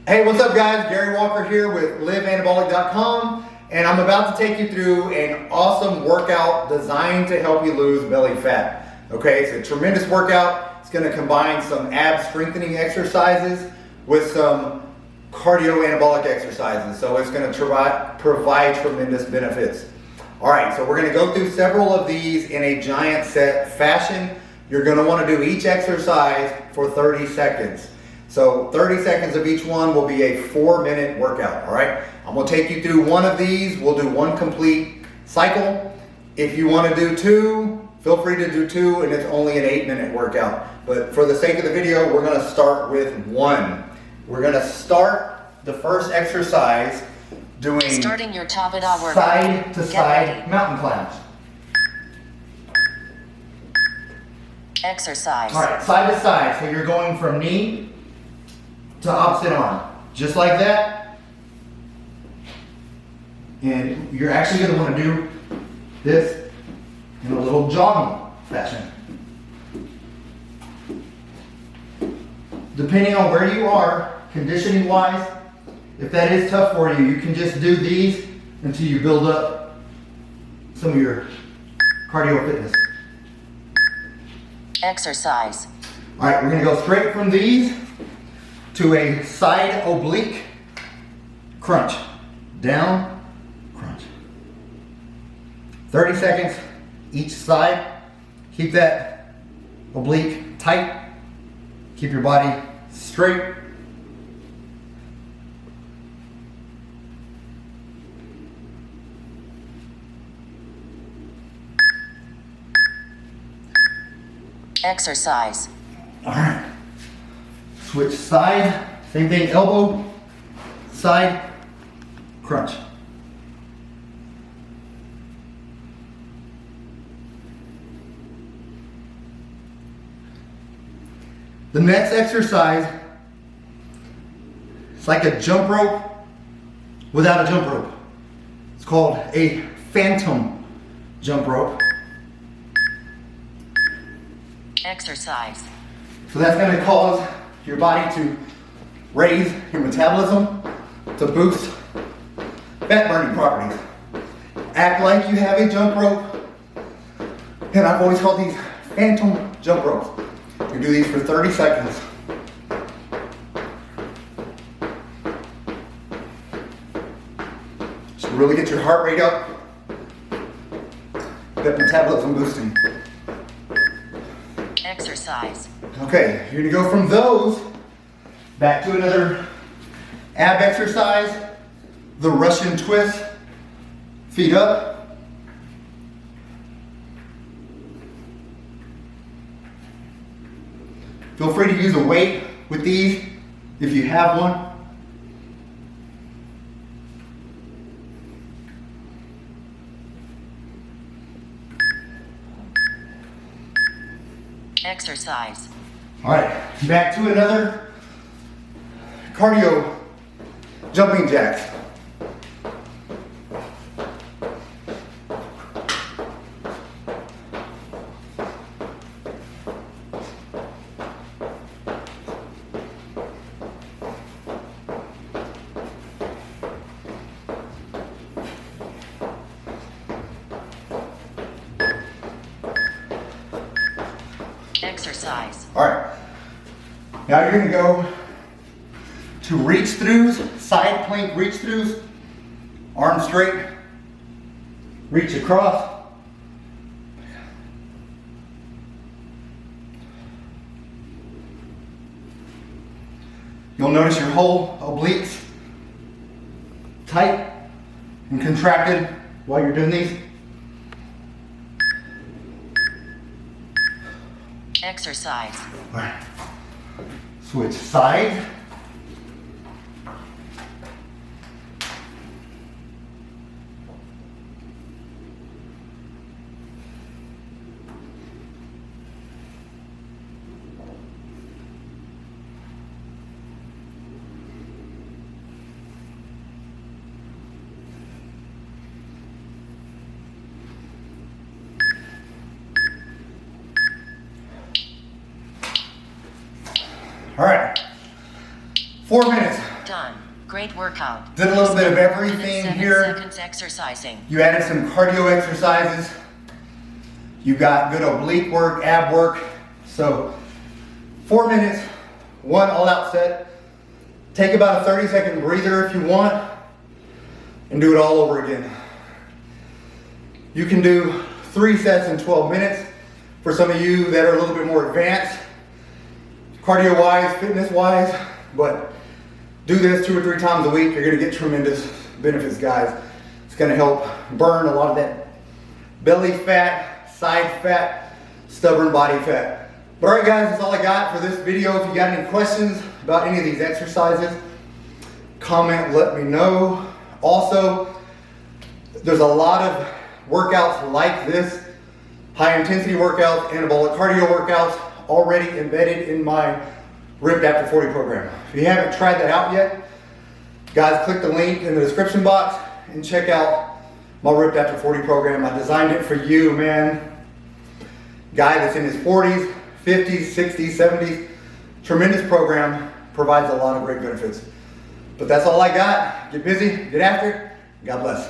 Hey, what's up guys? Gary Walker here with liveanabolic.com, and I'm about to take you through an awesome workout designed to help you lose belly fat. Okay, it's a tremendous workout. It's going to combine some ab strengthening exercises with some cardio anabolic exercises. So it's going to provide tremendous benefits. All right, so we're going to go through several of these in a giant set fashion. You're going to want to do each exercise for 30 seconds. So 30 seconds of each one will be a 4-minute workout, all right? I'm gonna take you through one of these. We'll do one complete cycle. If you wanna do two, feel free to do two, and it's only an 8-minute workout. But for the sake of the video, we're gonna start with one. We're gonna start the first exercise doing starting your Tabata workout. Side to side mountain climbs. Exercise. All right, side to side. So you're going from knee to opposite arm, just like that. And you're actually going to want to do this in a little jogging fashion. Depending on where you are, conditioning wise, if that is tough for you, you can just do these until you build up some of your cardio fitness. Exercise. All right, we're going to go straight from these to a side oblique crunch. Down, crunch. 30 seconds each side. Keep that oblique tight. Keep your body straight. Exercise. All right. Switch side, same thing, elbow, side, crunch. The next exercise, it's like a jump rope without a jump rope. It's called a phantom jump rope. Exercise. So that's going to cause your body to raise your metabolism to boost fat burning properties. Act like you have a jump rope, and I've always called these phantom jump ropes. You do these for 30 seconds. Just really get your heart rate up, get metabolism boosting. Exercise. Okay, you're gonna go from those back to another ab exercise, the Russian twist, feet up. Feel free to use a weight with these if you have one. Exercise. All right, back to another cardio jumping jacks. Exercise. All right, now you're gonna go to reach throughs, side plank reach throughs, arms straight, reach across. You'll notice your whole obliques tight and contracted while you're doing these. Exercise. All right. Switch sides. All right. 4 minutes. Done. Great workout. Did a little bit of everything 7 here. seconds exercising. You added some cardio exercises. You got good oblique work, ab work. So 4 minutes, one all-out set. Take about a 30-second breather if you want, and do it all over again. You can do 3 sets in 12 minutes. For some of you that are a little bit more advanced, cardio-wise, fitness-wise, but do this 2 or 3 times a week. You're gonna get tremendous benefits, guys. It's gonna help burn a lot of that belly fat, side fat, stubborn body fat. But all right, guys, that's all I got for this video. If you got any questions about any of these exercises, comment, let me know. Also, there's a lot of workouts like this, high intensity workouts, anabolic cardio workouts, already embedded in my Ripped After 40 program. If you haven't tried that out yet, guys, click the link in the description box and check out my Ripped After 40 program. I designed it for you, man. Guy that's in his 40s, 50s, 60s, 70s. Tremendous program, provides a lot of great benefits. But that's all I got. Get busy, get after it. God bless.